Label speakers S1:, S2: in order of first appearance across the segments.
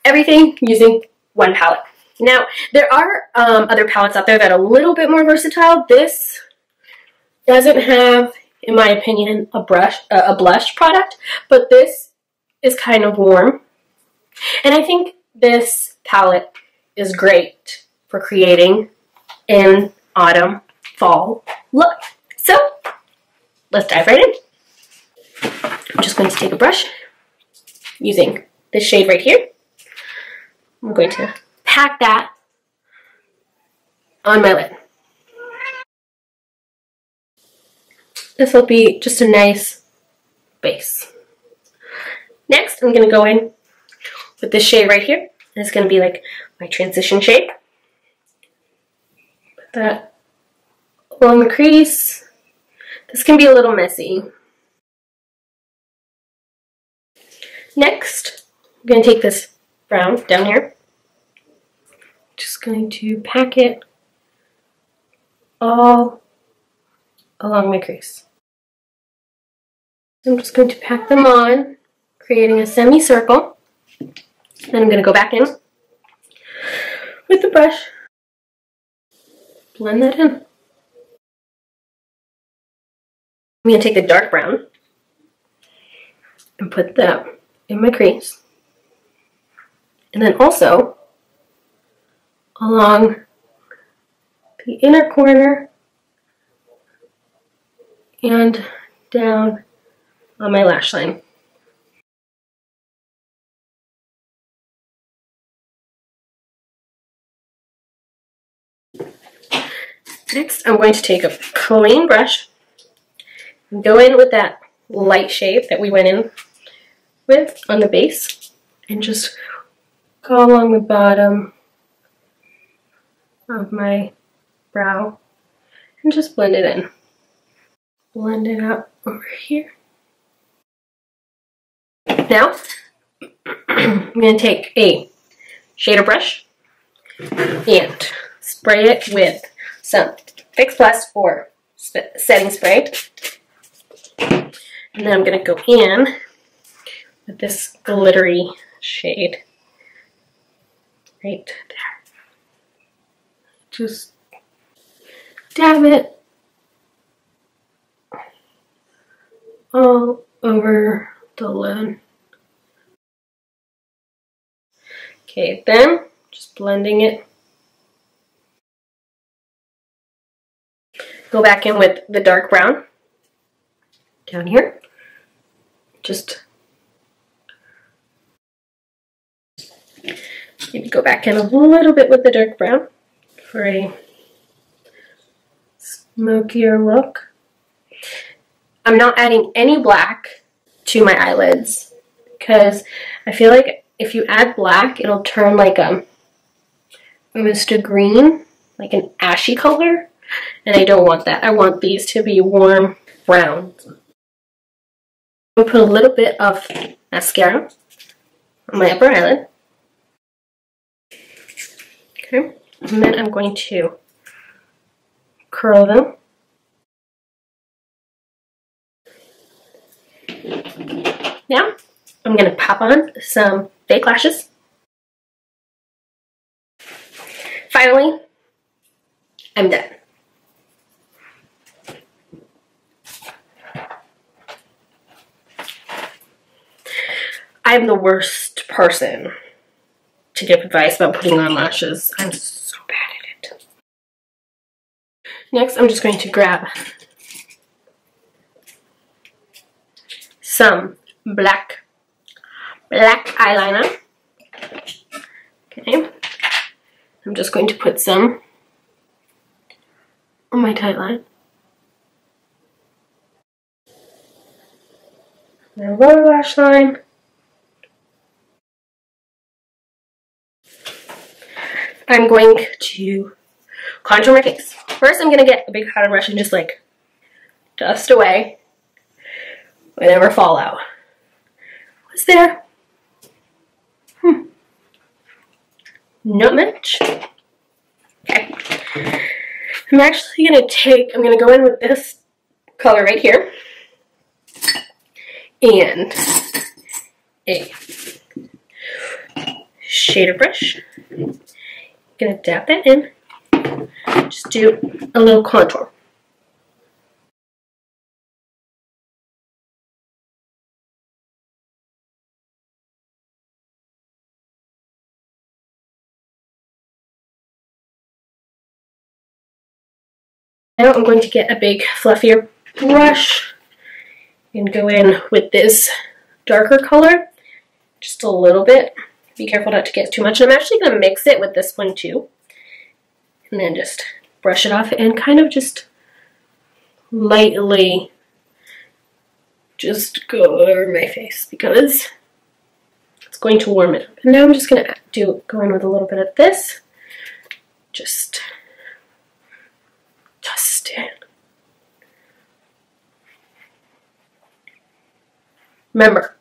S1: everything using one palette. Now, there are other palettes out there that are a little bit more versatile. This doesn't have, in my opinion, a blush product, but this is kind of warm. And I think this palette is great for creating an autumn fall look. So, let's dive right in. I'm just going to take a brush using this shade right here. I'm going to pack that on my lid. This will be just a nice base. Next, I'm going to go in with this shade right here. It's going to be like my transition shade. Put that along the crease. This can be a little messy. Next, I'm going to take this brown down here. Just going to pack it all along my crease. I'm just going to pack them on, creating a semicircle. Then I'm going to go back in with the brush, blend that in. I'm going to take the dark brown and put that in my crease. And then also along the inner corner and down on my lash line. Next, I'm going to take a clean brush and go in with that light shade that we went in with on the base and just go along the bottom of my brow and just blend it in. Blend it out over here. Now, I'm going to take a shader brush and spray it with some Fix Plus or setting spray. And then I'm going to go in with this glittery shade right there. Just dab it all over the lid. Okay, then just blending it. Go back in with the dark brown down here. Just maybe go back in a little bit with the dark brown for a smokier look. I'm not adding any black to my eyelids because I feel like if you add black, it'll turn like almost a green, like an ashy color, and I don't want that. I want these to be warm brown. I'll put a little bit of mascara on my upper eyelid. Okay, and then I'm going to curl them. Now, I'm going to pop on some fake lashes. Finally, I'm done. I'm the worst person to give advice about putting on lashes. I'm so bad at it. Next, I'm just going to grab some black eyeliner. Okay. I'm just going to put some on my tight line. My lower lash line. I'm going to contour my face. First, I'm going to get a big powder brush and just like dust away whatever fallout was there. Not much. Okay. I'm actually going to go in with this color right here and a shader brush. Gonna dab that in. Just do a little contour. Now I'm going to get a big fluffier brush and go in with this darker color, just a little bit. Be careful not to get too much. And I'm actually going to mix it with this one too. And then just brush it off and kind of just lightly just go over my face because it's going to warm it up. And now I'm just going to go in with a little bit of this. Just dust it. Remember,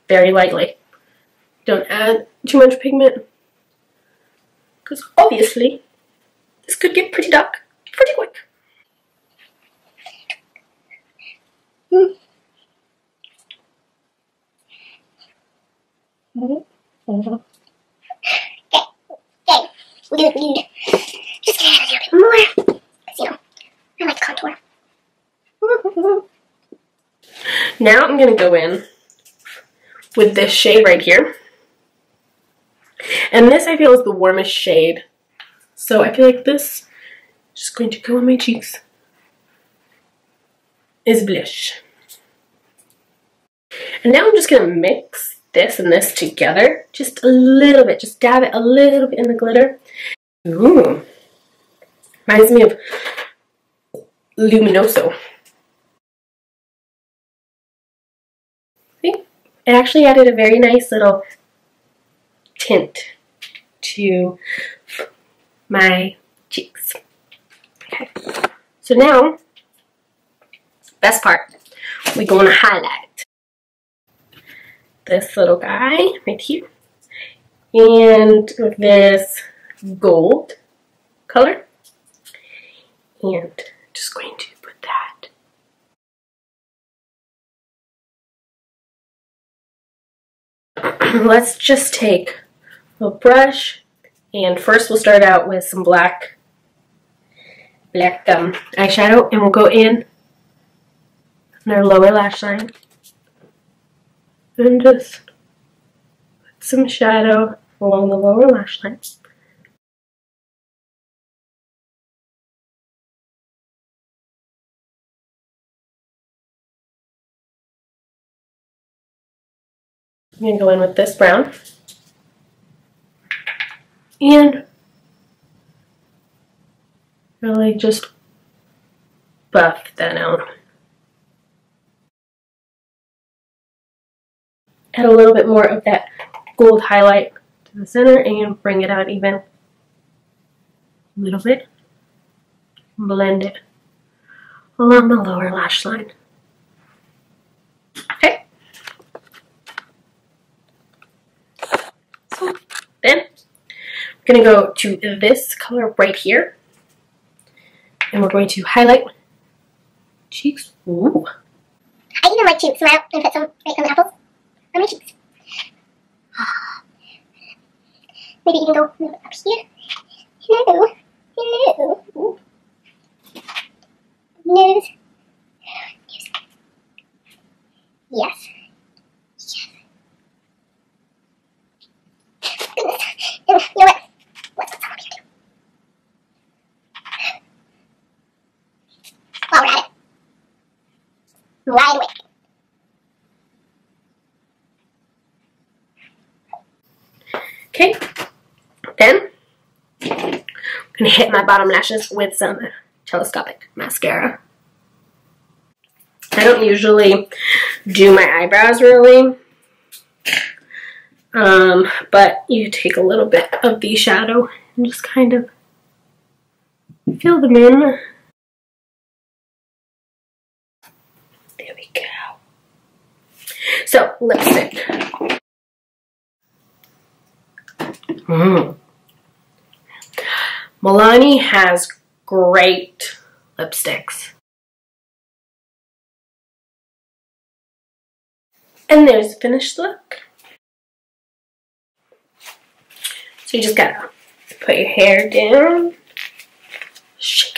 S1: very lightly. Don't add too much pigment because obviously this could get pretty dark pretty quick.
S2: Okay, we need just get a little bit more, because, you know, I like contour.
S1: Now I'm going to go in with this shade right here. And this I feel is the warmest shade. So I feel like this is just going to go on my cheeks. Is blush. And now I'm just going to mix this and this together. Just a little bit. Just dab it a little bit in the glitter. Ooh. Reminds me of Luminoso. See? It actually added a very nice little tint to my cheeks. Okay. So now, best part, we're going to highlight this little guy right here. And with this gold color. And just going to put that. Let's just take a brush, and first we'll start out with some black eyeshadow, and we'll go in on our lower lash line and just put some shadow along the lower lash line. I'm going to go in with this brown and really just buff that out. Add a little bit more of that gold highlight to the center and bring it out even a little bit. Blend it along the lower lash line. Okay. So then I'm going to go to this color right here. And we're going to highlight cheeks. Ooh.
S2: I even like to smile and put some right on the apples on my cheeks. Maybe even go a little bit up here. Hello. Hello. Ooh. Nose. Yes. Yes. Goodness. You know what? Let's put some up here too. While we're at it. Wide awake.
S1: Okay. Then I'm going to hit my bottom lashes with some telescopic mascara. I don't usually do my eyebrows really, but you take a little bit of the shadow and just kind of fill them in. There we go. So, lipstick. Milani has great lipsticks. And there's the finished look. So you just gotta put your hair down, shake